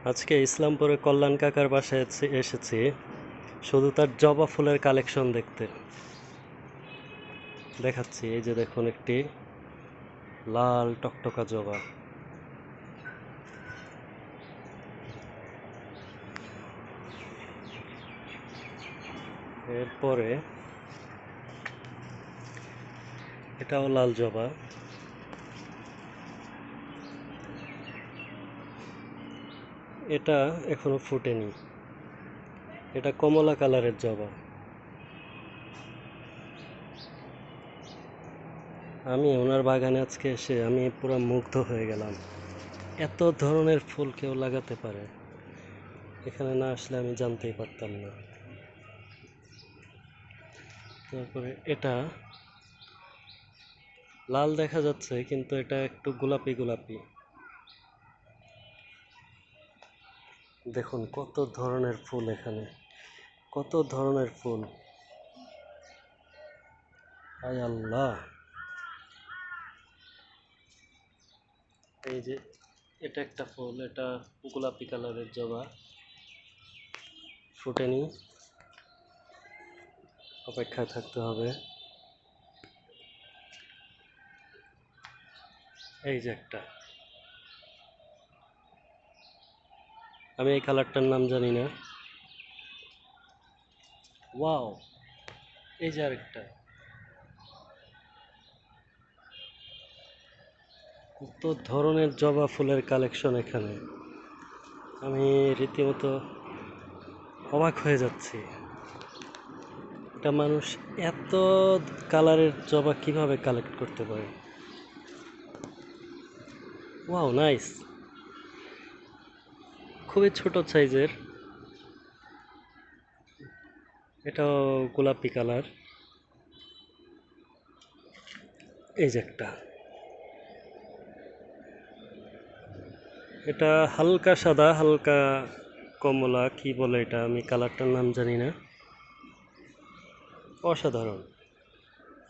আজকে ইসলামপুরে কল্যাণ কাকার বাসায় এসেছি শুধু তার জবা ফুলের কালেকশন দেখতে। দেখাচ্ছি, এই যে দেখুন, একটি লাল টকটকা জবা। এরপরে এটাও লাল জবা। এটা এখনো ফুটেনি, এটা কমলা কালারের জবা। আমি ওনার বাগানে আজকে এসে আমি পুরো মুগ্ধ হয়ে গেলাম। এত ধরনের ফুল কেউ লাগাতে পারে, এখানে না আসলে আমি জানতেই পারতাম না। তারপরে এটা লাল দেখা যাচ্ছে, কিন্তু এটা একটু গোলাপি গোলাপি। দেখুন কত ধরনের ফুল এখানে, কত ধরনের ফুল, আয় আল্লাহ। এই যে এটা একটা ফুল, এটা গোলাপি কালারের জবা, ফুটেনি, অপেক্ষায় থাকতে হবে। এই যে একটা, আমি এই কালারটার নাম জানি না। ওয়াও, এই যে আরেকটা, কত ধরনের জবা ফুলের কালেকশন এখানে, আমি রীতিমতো অবাক হয়ে যাচ্ছি। এটা মানুষ এত কালারের জবা কিভাবে কালেক্ট করতে পারে? ওয়াও, নাইস, খুবই ছোট সাইজের। এটাও গোলাপি কালার। এই যে একটা, এটা হালকা সাদা, হালকা কমলা, কি বলে এটা, আমি কালারটার নাম জানি না। অসাধারণ,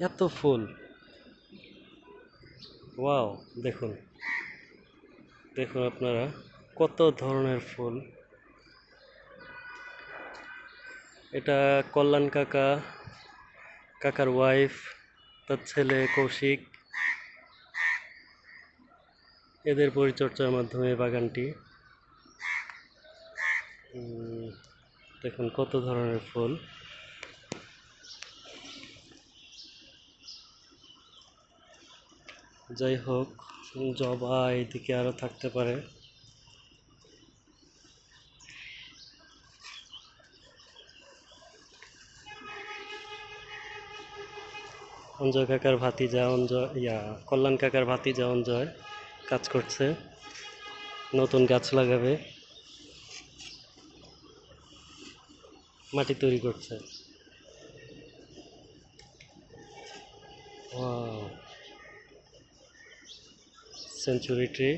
এত ফুল, ওয়াও। দেখুন, দেখুন আপনারা কত ধরনের ফুল। এটা কল্যাণ কাকা, কাকার ওয়াইফ, তার ছেলে কৌশিক, এদের পরিচর্যার মাধ্যমে বাগানটি। দেখুন কত ধরনের ফুল। যাই হোক, জবা এইদিকে আরো থাকতে পারে। অঞ্জয় কাকার ভাতিজা কল্যাণ কাকার ভাতিজা অঞ্জয় কাজ করছে, নতুন গাছ লাগাবে, মাটি তৈরি করছে। Wow, century tree.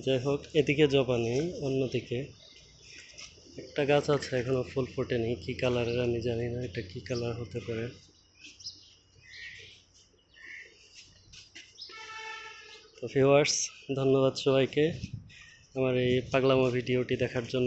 যাই হোক, এদিকে জবা নেই, অন্যদিকে একটা গাছ আছে এখনো ফুল ফোটেনি, কি কালারের আমি জানি না, এটা কি কালার হতে পারে। তো ভিউয়ার্স, ধন্যবাদ সবাইকে আমার এই পাগলামো ভিডিওটি দেখার জন্য।